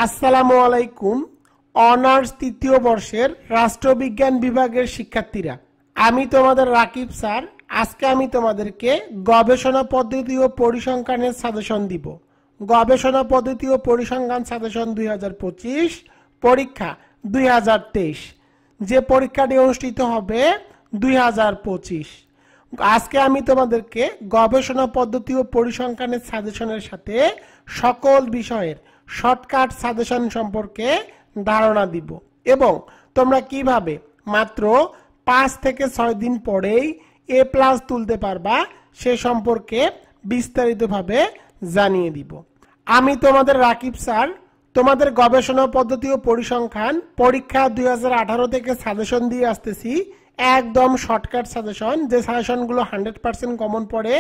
আসসালামু আলাইকুম। অনার্স তৃতীয় বর্ষের রাষ্ট্রবিজ্ঞান বিভাগের শিক্ষার্থীরা, আমি তোমাদের রাকিব স্যার। আজকে আমি তোমাদেরকে গবেষণা পদ্ধতি ও পরিসংখ্যানের সাজেশন দিব। গবেষণা পদ্ধতি ও পরিসংখ্যান সাজেশন 2025, পরীক্ষা 2023, যে পরীক্ষাটি অনুষ্ঠিত হবে 2025। আজকে আমি তোমাদেরকে গবেষণা পদ্ধতি ও পরিসংখ্যানের সাজেশনের সাথে সকল বিষয়ের শর্টকাট সাজেশন সম্পর্কে ধারণা দিব এবং তোমরা কিভাবে মাত্র 5 থেকে 6 দিন পরেই A+ তুলতে পারবা সে সম্পর্কে বিস্তারিতভাবে জানিয়ে দিব। আমি তোমাদের রাকিব স্যার, তোমাদের গবেষণা পদ্ধতি ও পরিসংখ্যান পরীক্ষা 2018 থেকে সাজেশন দিয়ে আসতেছি। একদম শর্টকাট সাজেশন, যে সাজেশনগুলো 100% কমন পড়ে।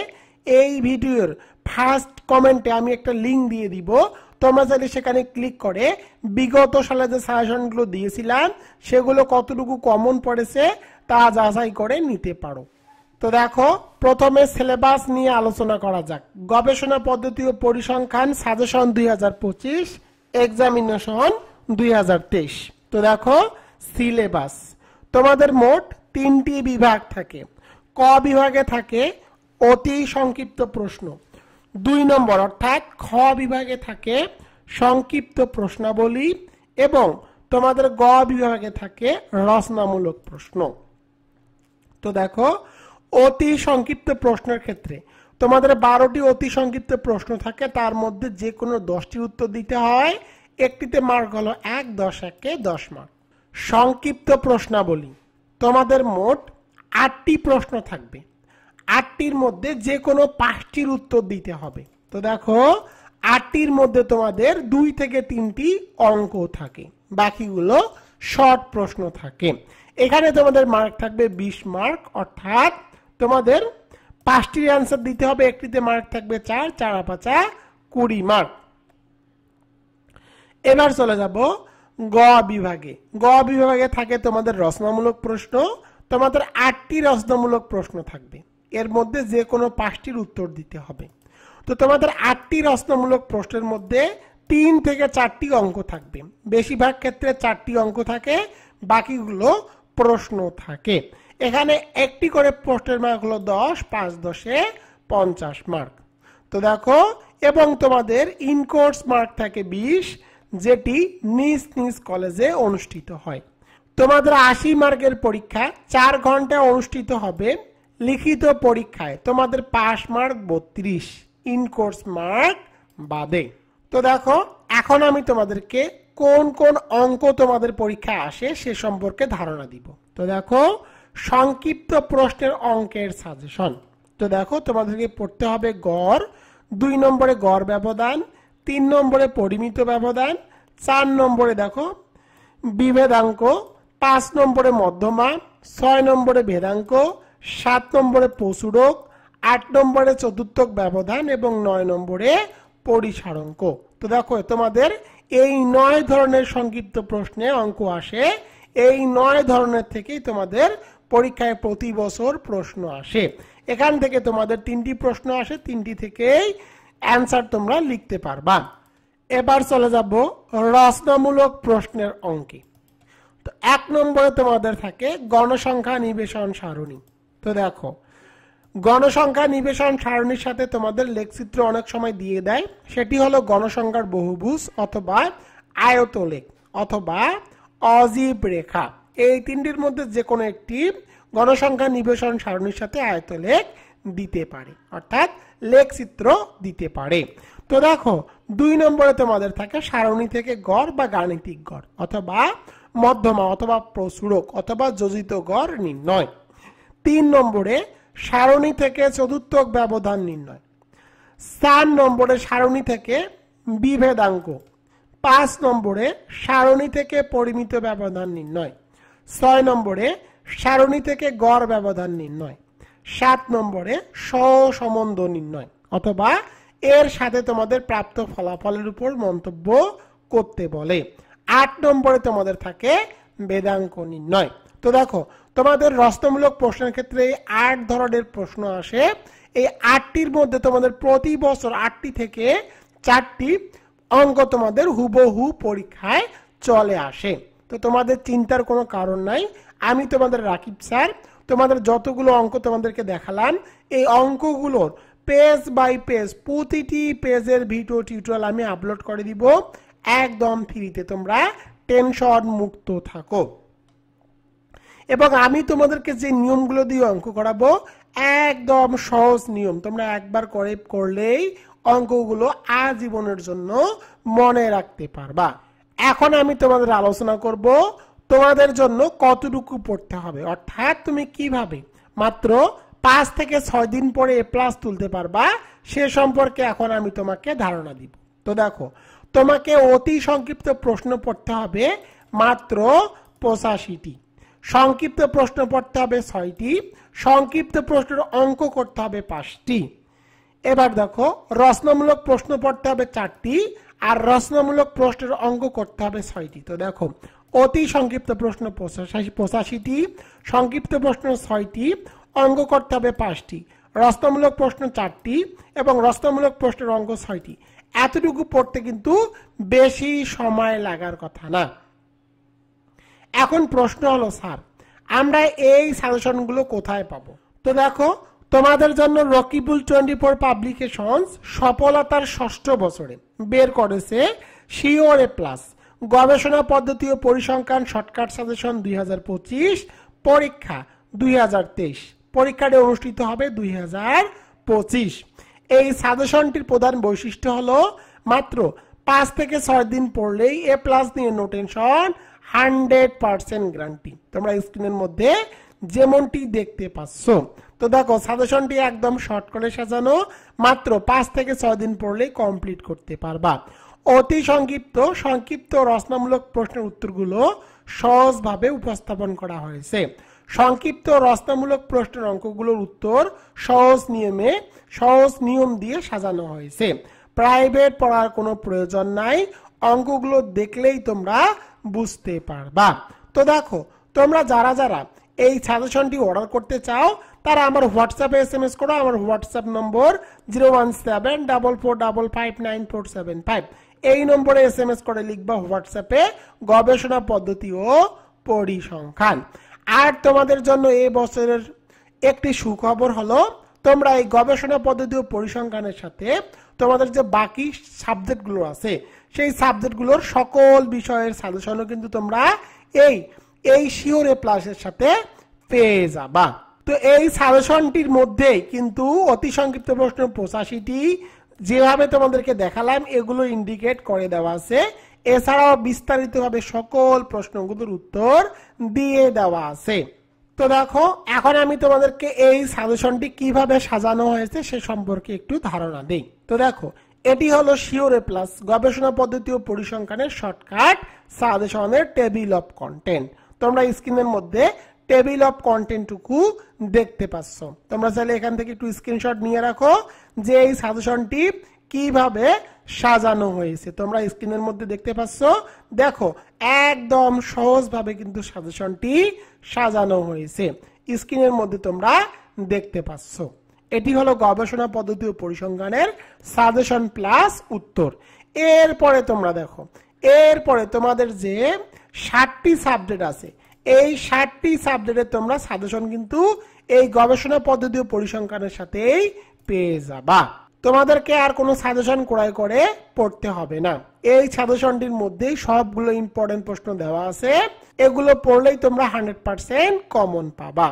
এই ভিডিওর ফার্স্ট কমেন্টে আমি একটা লিঙ্ক দিয়ে দিব, তোমরা চাইলে সেখানে ক্লিক করে বিগত সালে যে সাজেশনগুলো দিয়েছিলাম সেগুলো কতটুকু কমন পড়েছে তা যাচাই করে নিতে পারো। তো দেখো, প্রথমে সিলেবাস নিয়ে আলোচনা করা যাক। গবেষণা পদ্ধতি ও পরিসংখ্যান সাজেশন 2025, এক্সামিনেশন 2023। তো দেখো সিলেবাস, তোমাদের মোট 3টি বিভাগ থাকে। ক বিভাগে থাকে অতি সংক্ষিপ্ত প্রশ্ন, 2 নম্বর অর্থাৎ খ বিভাগে থাকে সংক্ষিপ্ত প্রশ্নাবলী এবং তোমাদের গ বিভাগে থাকে রচনামূলক প্রশ্ন। তো দেখো, অতি সংক্ষিপ্ত প্রশ্নের ক্ষেত্রে তোমাদের 12টি অতি সংক্ষিপ্ত প্রশ্ন থাকে, তার মধ্যে যে কোনো 10টি উত্তর দিতে হয়। একটিতে মার্ক হলো 1, 10 একে 10 মার্ক। সংক্ষিপ্ত প্রশ্নাবলী তোমাদের মোট 8টি প্রশ্ন থাকবে, 8টির মধ্যে যে কোনো 5টির উত্তর দিতে হবে। তো দেখো, 8টির মধ্যে তোমাদের 2 থেকে 3টি অঙ্ক থাকে, বাকিগুলো শর্ট প্রশ্ন থাকে। এখানে তোমাদের মার্ক থাকবে 20 মার্ক, অর্থাৎ তোমাদের 5টির অ্যান্সার দিতে হবে। একটিতে মার্ক থাকবে 4, 4 আর 5 20 মার্ক। এবার চলে যাব গ বিভাগে। গ বিভাগে থাকে তোমাদের রচনামূলক প্রশ্ন। তোমাদের 8টি রচনামূলক প্রশ্ন থাকবে, এর মধ্যে যে কোনো 5টির উত্তর দিতে হবে। তো তোমাদের 8টি রচনামূলক প্রশ্নের মধ্যে 3 থেকে 4টি অঙ্ক থাকবে। বেশিরভাগ ক্ষেত্রে 4টি অঙ্ক থাকে, বাকিগুলো প্রশ্ন থাকে। এখানে একটি করে প্রশ্নের মার্ক হলো 10, 5 10 50 মার্ক। তো দেখো, এবং তোমাদের ইনকোর্স মার্ক থাকে 20, যেটি নিজ নিজ কলেজে অনুষ্ঠিত হয়। তোমাদের 80 মার্কের পরীক্ষা 4 ঘন্টায় অনুষ্ঠিত হবে। লিখিত পরীক্ষায় তোমাদের পাস মার্ক 32, ইনকোর্স মার্ক বাদে। তো দেখো, এখন আমি তোমাদেরকে কোন কোন অঙ্ক তোমাদের পরীক্ষায় আসে সে সম্পর্কে ধারণা দিব। তো দেখো, সংক্ষিপ্ত প্রশ্নের অঙ্কের সাজেশন। তো দেখো, তোমাদেরকে পড়তে হবে গড়, 2 নম্বরে গড় ব্যবধান, 3 নম্বরে পরিমিত ব্যবধান, 4 নম্বরে দেখো বিভেদাঙ্ক, 5 নম্বরে মধ্যমা, 6 নম্বরে ভেদাঙ্ক, 7 নম্বরে প্রচুরক, 8 নম্বরে চতুর্থক ব্যবধান এবং 9 নম্বরে পরিসারঙ্ক। তো দেখো, তোমাদের এই 9 ধরনের সংক্ষিপ্ত প্রশ্নে অঙ্ক আসে। এই 9 ধরনের থেকেই তোমাদের পরীক্ষায় প্রতি বছর প্রশ্ন আসে। এখান থেকে তোমাদের 3টি প্রশ্ন আসে, 3টি থেকেই অ্যান্সার তোমরা লিখতে পারবা। এবার চলে যাব রচনামূলক প্রশ্নের অঙ্কে। তো 1 নম্বরে তোমাদের থাকে গণসংখ্যা নিবেশন সারণী। তো দেখো, গণসংখ্যা নিবেশন সারণীর সাথে তোমাদের লেখচিত্র অনেক সময় দিয়ে দেয়। সেটি হলো গণসংখ্যার বহুভুজ অথবা আয়তলেখ অথবা অজীব রেখা। এই 3টির মধ্যে যে কোনো একটি গণসংখ্যা নিবেশন সারণীর সাথে আয়তলেখ দিতে পারে, অর্থাৎ লেখচিত্র দিতে পারে। তো দেখো, 2 নম্বরে তোমাদের থাকে সারণী থেকে গড় বা গাণিতিক গড় অথবা মধ্যমা অথবা প্রচুরক অথবা যোজিত গড় নির্ণয়। 3 নম্বরে সারণী থেকে চতুর্থক ব্যবধান নির্ণয়। 4 নম্বরে সারণী থেকে বিভেদাঙ্ক। 5 নম্বরে সারণী থেকে পরিমিত ব্যবধান নির্ণয়। 6 নম্বরে সারণী থেকে গড় ব্যবধান নির্ণয়। 7 নম্বরে সহসম্বন্ধ নির্ণয় অথবা এর সাথে তোমাদের প্রাপ্ত ফলাফলের উপর মন্তব্য করতে বলে। 8 নম্বরে তোমাদের থাকে ভেদাঙ্ক নির্ণয়। তো দেখো, তোমাদের রচনামূলক প্রশ্নের ক্ষেত্রে 8 ধরনের প্রশ্ন আসে। এই 8টির মধ্যে তোমাদের প্রতি বছর 8টি থেকে 4টি অঙ্ক তোমাদের হুবহু পরীক্ষায় চলে আসে। তো তোমাদের চিন্তার কোনো কারণ নাই, আমি তোমাদের রাকিব স্যার তোমাদের যতগুলো অঙ্ক তোমাদেরকে দেখালাম এই অঙ্কগুলোর পেজ বাই পেজ প্রতিটি পেজের ভিডিও টিউটোরিয়াল আমি আপলোড করে দিব একদম ফ্রিতে, তোমরা টেনশন মুক্ত থাকো। এবং আমি তোমাদেরকে যে নিয়মগুলো দিয়ে অঙ্ক করাবো একদম সহজ নিয়ম, তোমরা একবার করলেই অঙ্কগুলো আজীবনের জন্য মনে রাখতে পারবা। এখন আমি তোমাদের আলোচনা করব তোমাদের জন্য কতটুকু পড়তে হবে, অর্থাৎ তুমি কিভাবে মাত্র 5 থেকে 6 দিন পরে A+ তুলতে পারবা সে সম্পর্কে এখন আমি তোমাকে ধারণা দিব। তো দেখো, তোমাকে অতি সংক্ষিপ্ত প্রশ্ন পড়তে হবে মাত্র 85টি, সংক্ষিপ্ত প্রশ্ন পড়তে হবে 6টি, সংক্ষিপ্ত প্রশ্নের অঙ্ক করতে হবে 5টি। এবার দেখো, রচনামূলক প্রশ্ন পড়তে হবে 4টি আর রচনামূলক প্রশ্নের অঙ্ক করতে হবে 6টি। তো দেখো, অতি সংক্ষিপ্ত প্রশ্ন 85টি, সংক্ষিপ্ত প্রশ্ন 6টি, অঙ্ক করতে হবে 5টি, রচনামূলক প্রশ্ন 4টি এবং রচনামূলক প্রশ্নের অঙ্ক 6টি। এতটুকু পড়তে কিন্তু বেশি সময় লাগার কথা না। এখন প্রশ্ন হলো, স্যার আমরা এই সাজেশনগুলো কোথায় পাবো? তো দেখো, তোমাদের জন্য রকিবুল 24 পাবলিকেশনস সফলতার 6ষ্ঠ বছরে বের করেছে শিওর A+ গবেষণা পদ্ধতি ও পরিসংখ্যান শর্টকাট সাজেশন 2025 পরীক্ষা 2023। পরীক্ষাটি অনুষ্ঠিত হবে 2025। এই সাজেশনটির প্রধান বৈশিষ্ট্য হলো মাত্র 5 থেকে 6 দিন পড়লেই A+ নিয়ে নো টেনশন, 100% গ্যারান্টি। তোমরা স্ক্রিনের মধ্যে যেমনটি দেখতে পাচ্ছ। তো দেখো, সাজেশনটি একদম শর্ট করে সাজানো, মাত্র 5 থেকে 6 দিন পড়লেই কমপ্লিট করতে পারবা। অতি সংক্ষিপ্ত রচনামূলক প্রশ্নের উত্তরগুলো সহজভাবে উপস্থাপন করা হয়েছে। সংক্ষিপ্ত রচনামূলক প্রশ্নের অঙ্কগুলোর উত্তর সহজ নিয়ম দিয়ে সাজানো হয়েছে। প্রাইভেট পড়ার কোনো প্রয়োজন নাই, অঙ্কগুলো দেখলেই তোমরা বুঝতে পারবা। তো দেখো, তোমরা যারা এই সাজেশনটি অর্ডার করতে চাও তারা আমার হোয়াটসঅ্যাপে SMS করো। আমার হোয়াটসঅ্যাপ নম্বর 01744559475। এই নম্বরে SMS করে লিখবা হোয়াটসঅ্যাপে গবেষণা পদ্ধতি ও পরিসংখ্যান। আর তোমাদের জন্য এই বছরের একটি সুখবর হলো, তোমরা এই গবেষণা পদ্ধতি ও পরিসংখ্যানের সাথে তোমাদের যে বাকি সাবজেক্টগুলো আছে সেই সাবজেক্টগুলোর সকল বিষয়ের সাজেশনও কিন্তু তোমরা এই শিওর A+ এর সাথে পেয়ে যাবা। তো এই সাজেশনটির মধ্যে কিন্তু অতি সংক্ষিপ্ত প্রশ্ন 85টি যেভাবে তোমাদেরকে দেখালাম এগুলো ইন্ডিকেট করে দেওয়া আছে। এছাড়াও বিস্তারিতভাবে সকল প্রশ্নগুলোর উত্তর দিয়ে দেওয়া আছে। তো দেখো, এখন আমি তোমাদেরকে এই সাজেশনটি কিভাবে সাজানো হয়েছে সে সম্পর্কে একটু ধারণা দেই। তো দেখো, এটি হলো শিওর A+ গবেষণা পদ্ধতি ও পরিসংখ্যানের শর্টকাট সাজেশনের টেবিল অফ কন্টেন্ট। তোমরা স্ক্রিনের মধ্যে টেবিল অফ কন্টেন্টটুকু দেখতে পাচ্ছ। তোমরা চাইলে এখান থেকে একটু স্ক্রিনশট নিয়ে রাখো যে এই সাজেশনটি কিভাবে সাজানো হয়েছে। তোমরা স্ক্রিনের মধ্যে দেখতে পাচ্ছ, দেখো একদম সহজভাবে কিন্তু সাজেশনটি সাজানো হয়েছে। স্ক্রিনের মধ্যে তোমরা দেখতে পাচ্ছ এটি হলো গবেষণা পদ্ধতি ও পরিসংখ্যানের সাজেশন প্লাস উত্তর। এরপরে তোমরা দেখো, এরপরে তোমাদের যে 60টি সাবজেক্ট আছে এই 60টি সাবজেক্টে তোমরা সাজেশন কিন্তু এই গবেষণা পদ্ধতি ও পরিসংখ্যানের সাথেই পেয়ে যাবা। তোমাদেরকে আর কোনো সাজেশন ক্রয় করে পড়তে হবে না। এই সাজেশনটির মধ্যেই সবগুলো ইম্পর্টেন্ট প্রশ্ন দেওয়া আছে, এগুলো পড়লেই তোমরা 100% কমন পাবা।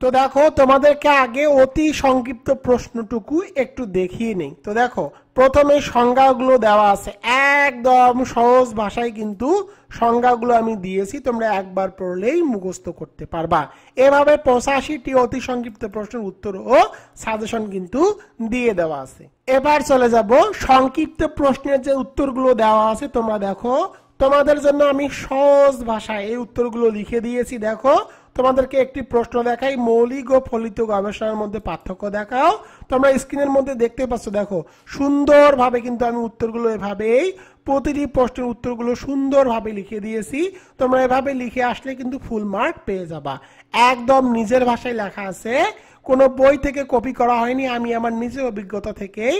তো দেখো, তোমাদেরকে আগে অতি সংক্ষিপ্ত প্রশ্নটুকু একটু দেখিয়ে নেই। তো দেখো, প্রথমে সংজ্ঞাগুলো দেওয়া আছে, একদম সহজ ভাষায় কিন্তু সংজ্ঞাগুলো আমি দিয়েছি, তোমরা একবার পড়লেই মুখস্থ করতে পারবা। এভাবে 85টি অতি সংক্ষিপ্ত প্রশ্নের উত্তর ও সাজেশন কিন্তু দিয়ে দেওয়া আছে। এবার চলে যাব সংক্ষিপ্ত প্রশ্নের যে উত্তরগুলো দেওয়া আছে। তোমরা দেখো, তোমাদের জন্য আমি সহজ ভাষায় এই উত্তরগুলো লিখে দিয়েছি। দেখো, তোমাদেরকে একটি প্রশ্ন দেখাই, মৌলিক ও ফলিত গবেষণার মধ্যে পার্থক্য দেখাও। তোমরা স্ক্রিনের মধ্যে দেখতে পাচ্ছ, দেখো সুন্দরভাবে কিন্তু আমি উত্তরগুলো এভাবেই প্রতিটি প্রশ্নের উত্তরগুলো সুন্দরভাবে লিখে দিয়েছি। তোমরা এভাবে লিখে আসলে কিন্তু ফুল মার্ক পেয়ে যাবা। একদম নিজের ভাষায় লেখা আছে, কোনো বই থেকে কপি করা হয়নি, আমি আমার নিজের অভিজ্ঞতা থেকেই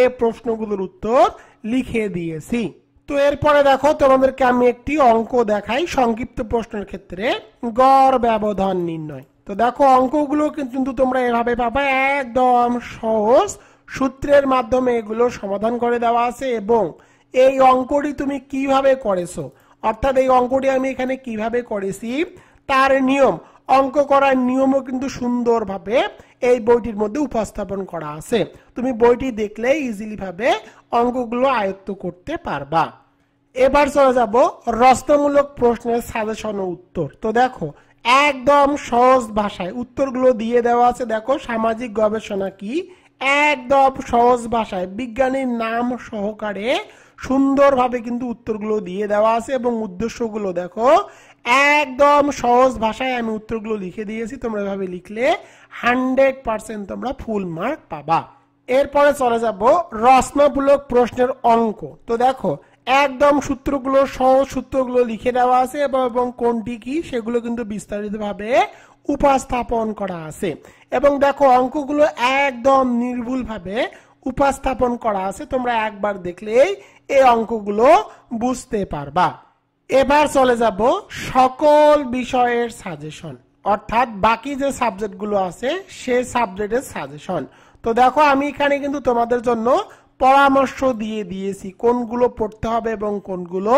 এই প্রশ্নগুলোর উত্তর লিখে দিয়েছি। তো এরপরে দেখো তোমাদেরকে আমি একটি অঙ্ক দেখাই সংক্ষিপ্ত প্রশ্নের ক্ষেত্রে গড় ব্যবধান নির্ণয়। তো দেখো অঙ্কগুলো কিন্তু তোমরা এভাবে পাবা, একদম সহজ সূত্রের মাধ্যমে এগুলো সমাধান করে দেওয়া আছে এবং এই অঙ্কটি তুমি কিভাবে করেছো, অর্থাৎ এই অঙ্কটি আমি এখানে কিভাবে করেছি তার নিয়ম, অঙ্ক করার নিয়মও কিন্তু সুন্দরভাবে এই বইটির মধ্যে উপস্থাপন করা আছে। তুমি বইটি দেখলে ইজিলি ভাবে অঙ্কগুলো আয়ত্ত করতে পারবা। এবার চলে যাব রচনামূলক প্রশ্নের সাজেশন ও উত্তর। তো দেখো একদম সহজ ভাষায় উত্তরগুলো দিয়ে দেওয়া আছে। দেখো সামাজিক গবেষণা কি, একদম সহজ ভাষায় বিজ্ঞানীর নাম সহকারে সুন্দরভাবে কিন্তু উত্তরগুলো দিয়ে দেওয়া আছে এবং উদ্দেশ্যগুলো দেখো একদম সহজ ভাষায় আমি উত্তরগুলো লিখে দিয়েছি। তোমরা এভাবে লিখলে 100% তোমরা ফুল মার্ক পাবা। এরপরে চলে যাব রচনামূলক প্রশ্নের অঙ্ক। তো দেখো একদম সূত্রগুলো সহজ সূত্রগুলো লিখে দেওয়া আছে এবং কোনটি কি সেগুলো কিন্তু বিস্তারিতভাবে উপস্থাপন করা আছে এবং দেখো অঙ্কগুলো একদম নির্ভুলভাবে উপস্থাপন করা আছে। তোমরা একবার দেখলেই এই অঙ্কগুলো বুঝতে পারবা। এবার চলে যাব সকল বিষয়ের সাজেশন, অর্থাৎ বাকি যে সাবজেক্টগুলো আছে সেই সাবজেক্টের সাজেশন। তো দেখো আমি এখানে কিন্তু তোমাদের জন্য পরামর্শ দিয়ে দিয়েছি কোনগুলো পড়তে হবে এবং কোনগুলো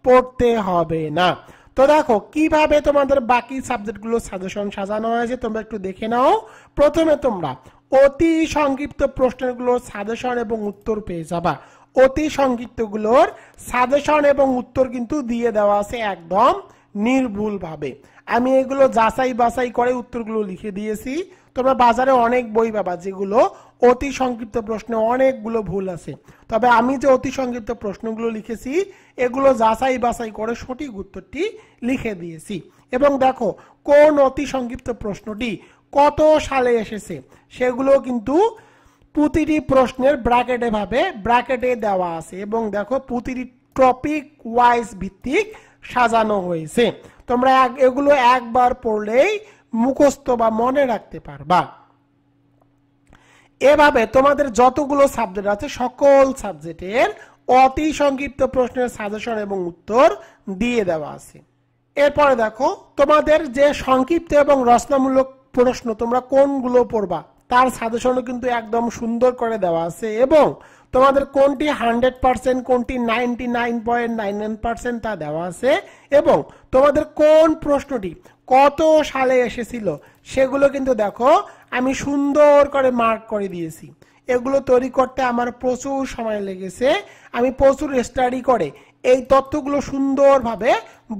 পড়তে হবে না। তো দেখো কিভাবে তোমাদের বাকি সাবজেক্টগুলো সাজেশন সাজানো হয়েছে তোমরা একটু দেখে নাও। প্রথমে তোমরা অতি সংক্ষিপ্ত প্রশ্নগুলোর সাজেশন এবং উত্তর পেয়ে যাবা। অতি সংক্ষিপ্তগুলোর সাজেশন এবং উত্তর কিন্তু দিয়ে দেওয়া আছে একদম নির্ভুলভাবে। আমি এগুলো যাচাই বাছাই করে উত্তরগুলো লিখে দিয়েছি। তোমরা বাজারে অনেক বই পাবা যেগুলো অতি সংক্ষিপ্ত প্রশ্নে অনেকগুলো ভুল আছে, তবে আমি যে অতি সংক্ষিপ্ত প্রশ্নগুলো লিখেছি এগুলো যাচাই বাছাই করে সঠিক উত্তরটি লিখে দিয়েছি। এবং দেখো কোন অতি সংক্ষিপ্ত প্রশ্নটি কত সালে এসেছে সেগুলো কিন্তু প্রতিটি প্রশ্নের ব্র্যাকেটে ভাবে ব্র্যাকেটে দেওয়া আছে এবং দেখো প্রতিটি টপিক ওয়াইজ ভিত্তিক সাজানো হয়েছে। তোমরা এগুলো একবার পড়লেই মুখস্থ বা মনে রাখতে পারবা। এভাবে তোমাদের যতগুলো সাবজেক্ট আছে সকল সাবজেক্টের অতি সংক্ষিপ্ত প্রশ্নের সাজেশন এবং উত্তর দিয়ে দেওয়া আছে। এরপরে দেখো তোমাদের যে সংক্ষিপ্ত এবং রচনামূলক প্রশ্ন তোমরা কোনগুলো পড়বা তার সাজেশনও কিন্তু একদম সুন্দর করে দেওয়া আছে এবং তোমাদের কোনটি 100% কোনটি 99.99% তা দেওয়া আছে এবং তোমাদের কোন প্রশ্নটি কত সালে এসেছিল সেগুলো কিন্তু দেখো আমি সুন্দর করে মার্ক করে দিয়েছি। এগুলো তৈরি করতে আমার প্রচুর সময় লেগেছে, আমি প্রচুর স্টাডি করে এই তথ্যগুলো সুন্দরভাবে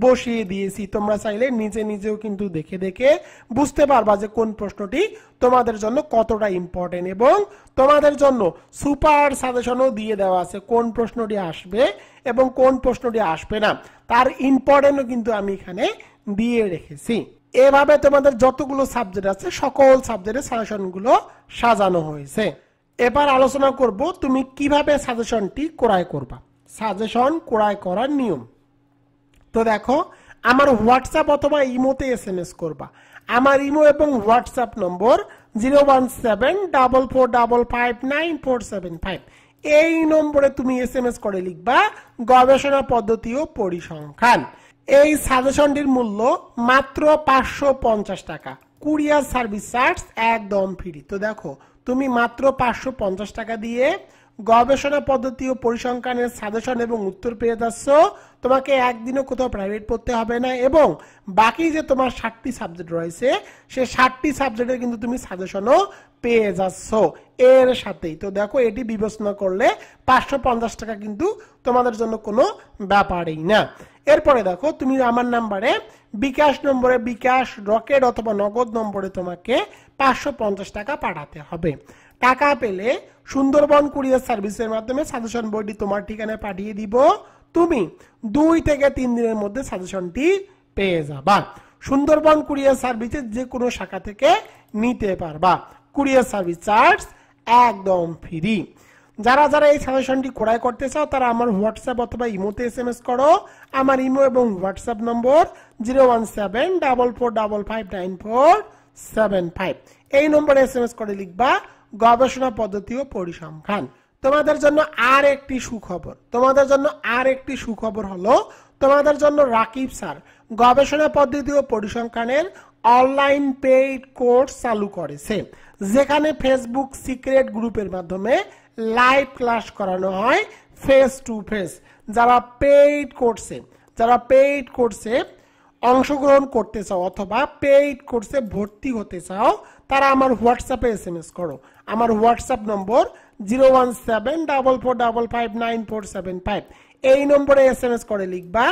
বসিয়ে দিয়েছি। তোমরা চাইলে নিজে নিজেও কিন্তু দেখে দেখে বুঝতে পারবা যে কোন প্রশ্নটি তোমাদের জন্য কতটা ইম্পর্টেন্ট এবং তোমাদের জন্য সুপার সাজেশনও দিয়ে দেওয়া আছে কোন প্রশ্নটি আসবে এবং কোন প্রশ্নটি আসবে না তার ইম্পর্টেন্টও কিন্তু আমি এখানে দিয়ে রেখেছি। এভাবে তোমাদের যতগুলো সাবজেক্ট আছে সকল সাবজেক্টের সাজেশনগুলো সাজানো হয়েছে। এবার আলোচনা করব তুমি কিভাবে সাজেশনটি ক্রয় করবা, সাজেশন ক্রয় করার নিয়ম। তো দেখো আমার হোয়াটসঅ্যাপ অথবা ইমোতে এসএমএস করবা। আমার ইমো এবং হোয়াটসঅ্যাপ নম্বর 01744559475। এই নম্বরে তুমি এসএমএস করে লিখবা গবেষণা পদ্ধতি ও পরিসংখ্যান। এই সাজেশনটির মূল্য মাত্র 550 টাকা, কুরিয়ার সার্ভিস চার্জ একদম ফ্রি। তো দেখো তুমি মাত্র 550 টাকা দিয়ে গবেষণা পদ্ধতি ও পরিসংখ্যানের সাজেশন এবং উত্তর পেয়ে যাচ্ছ। তোমাকে একদিনও কোথাও প্রাইভেট পড়তে হবে না এবং বাকি যে তোমার 60টি সাবজেক্ট রয়েছে সে 60টি সাবজেক্টের কিন্তু তুমি সাজেশনও পেয়ে যাচ্ছ এর সাথেই। তো দেখো এটি বিবেচনা করলে 550 টাকা কিন্তু তোমাদের জন্য কোনো ব্যাপারই না। এরপরে দেখো তুমি আমার নাম্বারে বিকাশ নম্বরে, বিকাশ, রকেট অথবা নগদ নম্বরে তোমাকে 550 টাকা পাঠাতে হবে। টাকা পেলে সুন্দরবন কুরিয়ার সার্ভিসের মাধ্যমে সাজেশন বইটি তোমার ঠিকানায় পাঠিয়ে দিব। তুমি 2 থেকে 3 দিনের মধ্যে সাজেশনটি পেয়ে যাবা। সুন্দরবন কুরিয়ার সার্ভিসের যে কোনো শাখা থেকে নিতে পারবা। কুরিয়ার সার্ভিস চার্জ একদম ফ্রি। যারা যারা এই সাজেশনটি ক্রয় করতে চাও তারা আমার হোয়াটসঅ্যাপ অথবা ইমোতে এসএমএস করো। আমার ইমো এবং হোয়াটসঅ্যাপ নম্বর 01744559475। এই নম্বরে এসএমএস করে লিখবা গবেষণা পদ্ধতি ও পরিসংখ্যান। তোমাদের জন্য আর একটি সুখবর হলো তোমাদের জন্য রাকিব স্যার গবেষণা পদ্ধতি ও পরিসংখ্যানের অনলাইন পেইড কোর্স চালু করেছে, যেখানে ফেসবুক সিক্রেট গ্রুপের মাধ্যমে লাইভ ক্লাস করানো হয় ফেস টু ফেস। যারা পেইড কোর্সে অংশগ্রহণ করতে চাও অথবা পেইড কোর্সে ভর্তি হতে চাও তারা আমার হোয়াটসঅ্যাপে SMS করো। আমার হোয়াটসঅ্যাপ নম্বর 01744559475। এই নম্বরে SMS করে লিখবা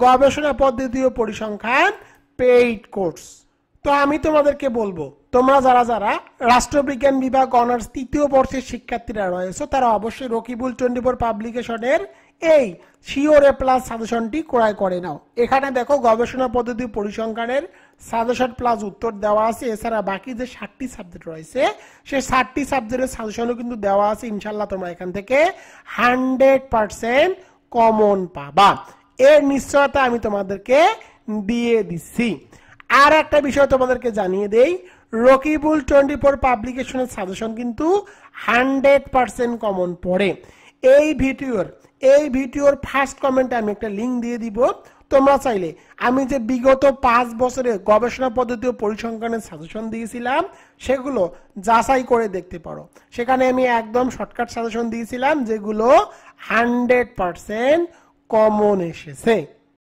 গবেষণা পদ্ধতি ও পরিসংখ্যান পেইড কোর্স। তো আমি তোমাদেরকে বলবো, তোমরা যারা রাষ্ট্রবিজ্ঞান বিভাগ অনার্স 3য় বর্ষের শিক্ষার্থীরা রয়েছে তারা অবশ্যই রকিবুল 24 পাবলিকেশনের এই শিওর এ প্লাস সাজেশনটি ক্রয় করে নাও। এখানে দেখো গবেষণা পদ্ধতি পরিসংখ্যানের সাজেশন প্লাস উত্তর দেওয়া আছে। এছাড়া বাকি যে 7টি সাবজেক্ট রয়েছে সেই 7টি সাবজেক্টের সাজেশনও কিন্তু দেওয়া আছে। ইনশাল্লাহ তোমরা এখান থেকে 100% কমন পাবা, এর নিশ্চয়তা আমি তোমাদেরকে দিয়ে দিচ্ছি। আর একটা বিষয় তোমাদেরকে জানিয়ে দেই, রকিবুল 24 পাবলিকেশনের সাজেশন কিন্তু 100% কমন পড়ে। এই ভিডিওর ফার্স্ট কমেন্টে আমি একটা লিংক দিয়ে দিব। তোমরা চাইলে আমি যে বিগত 5 বছরে গবেষণা পদ্ধতি ও পরিসংখ্যানের সাজেশন দিয়েছিলাম সেগুলো যাচাই করে দেখতে পারো। সেখানে আমি একদম শর্টকাট সাজেশন দিয়েছিলাম যেগুলো 100% কমন এসেছে।